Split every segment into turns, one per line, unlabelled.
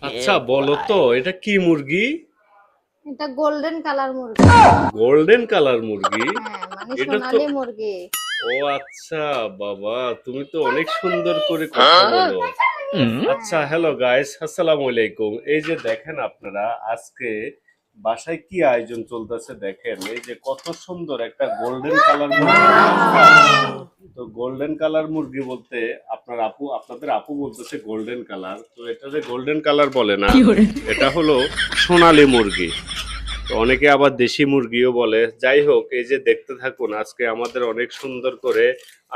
আচ্ছা বলো তো এটা কি মুরগি?
এটা গোল্ডেন কালার মুরগি।
গোল্ডেন কালার মুরগি?
হ্যাঁ, মানে
এটা তো
সোনালী মুরগি।
ও আচ্ছা বাবা, তুমি তো অনেক সুন্দর করে কথা বলো। আচ্ছা
হ্যাঁ,
হ্যালো গাইস, আসসালামু আলাইকুম। এই যে দেখেন আপনারা আজকে বাসায় কি আয়োজন চলতেছে দেখেন, এই যে কত সুন্দর একটা গোল্ডেন কালার মুরগি নিয়ে আসছে। তো গোল্ডেন কালার মুরগি বলতে আপনাদের আপু বলতেছে গোল্ডেন কালার, তো এটা যে গোল্ডেন কালার বলে না, এটা হলো সোনালী মুরগি। তো অনেকে আবার দেশি মুরগিও বলে। যাই হোক, এই যে দেখতে থাকুন, আজকে আমাদের অনেক সুন্দর করে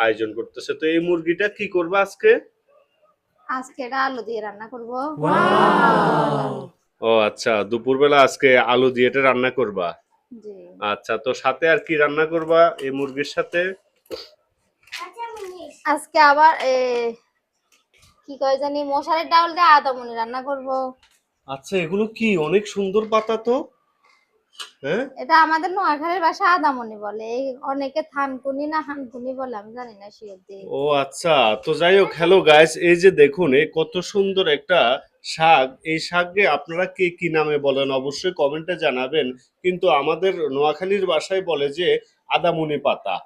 আয়োজন করতেছে। তো এই মুরগিটা কি করবে আজকে?
আজকে এটা আলু দিয়ে রান্না করব।
ও আচ্ছা, দুপুরবেলা আজকে আলু দিয়ে এটা রান্না করবা?
জি।
আচ্ছা, তো সাথে আর কি রান্না করবা এই মুরগির সাথে?
আজকে আবার কি কয় জানি মশারির ডাউল দিয়ে আদামনি রান্না করব।
আচ্ছা, এগুলো কি অনেক সুন্দর পাতা তো। হ্যাঁ,
এটা আমাদের নোয়াখালীর ভাষা আদামনি বলে। অনেকে থানকুনি না হানকুনি বলে, আমি জানি না শিওর দিয়ে।
ও আচ্ছা। তো যাই হোক, হ্যালো গাইস, এই যে দেখুন এই কত সুন্দর একটা শাক। এই শাককে আপনারা কে কি নামে বলেন অবশ্যই কমেন্টে জানাবেন। কিন্তু আমাদের নোয়াখালীর ভাষায় বলে যে আদামুনি পাতা।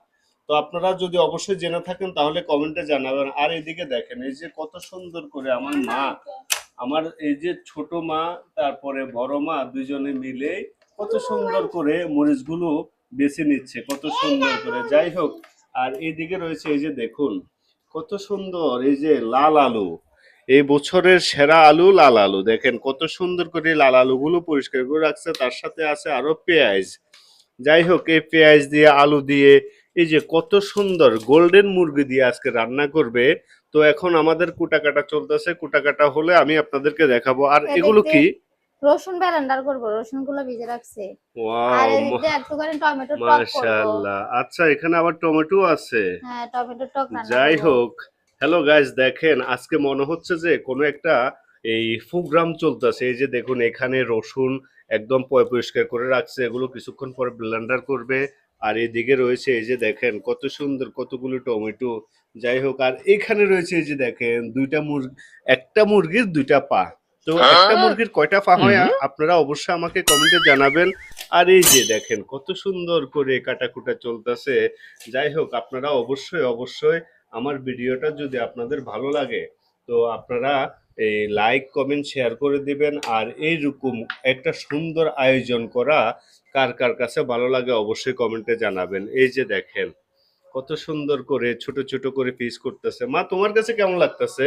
তো আপনারা যদি অবশ্যই জেনে থাকেন তাহলে কমেন্টে জানাবেন। আর এদিকে দেখেন এই যে কত সুন্দর করে আমার এই যে ছোট মা তারপরে বড় মা দুজনে মিলে কত সুন্দর করে মরিচগুলো বেছে নিচ্ছে, কত সুন্দর করে। যাই হোক, আর এইদিকে রয়েছে এই যে দেখুন কত সুন্দর এই যে লাল আলু। এই বছরের সেরা আলু লাল আলু, দেখেন কত সুন্দর করে লাল আলুগুলো পরিষ্কার করে রাখছে। তার সাথে আছে আরো পেঁয়াজ। যাই হোক, এই পেঁয়াজ দিয়ে আলু দিয়ে এই যে কত সুন্দর গোল্ডেন মুরগি দিয়ে আজকে রান্না করবে। তো এখন আমাদের কুটা কাটা চলতেছে, কুটা কাটা হলে আমি আপনাদেরকে দেখাবো। আর
এদিক
এগুলো
দিয়ে
কি?
রসুন ব্যালেন্ডার করব, রসুন গুলো ভিজে রাখছে। আর
ওয়াও,
এদিক দিয়ে একটুখানি টমেটো টক করব।
মাশাআল্লাহ। আচ্ছা, এখানে আবার টমেটো আছে।
হ্যাঁ, টমেটো টক রান্না
যাই
করব।
হোক, হ্যালো গাইস, দেখেন আজকে মনে হচ্ছে যে কোনো একটা এই প্রোগ্রাম চলতেছে। এই যে দেখুন এখানে রসুন একদম পরিষ্কার করে রাখছে, এগুলো কিছুক্ষণ পরে ব্লেন্ডার করবে। আর এদিকে রয়েছে এই যে দেখেন কত সুন্দর কতগুলো টমেটো। যাই হোক, আর এখানে রয়েছে এই যে দেখেন একটা মুরগির দুইটা পা। তো একটা মুরগির কয়টা পা হয় আপনারা অবশ্যই আমাকে কমেন্টে জানাবেন। আর এই যে দেখেন কত সুন্দর করে কাটাকুটা চলতেছে। যাই হোক, আপনারা অবশ্যই আমার ভিডিওটা যদি আপনাদের ভালো লাগে তো আপনারা এই লাইক কমেন্ট শেয়ার করে দিবেন। আর এইরকম একটা সুন্দর আয়োজন করা কার কার কাছে ভালো লাগে অবশ্যই কমেন্টে জানাবেন। এই যে দেখেন কত সুন্দর করে ছোট ছোট করে পিস করতেছে। মা, তোমার কাছে কেমন লাগতেছে?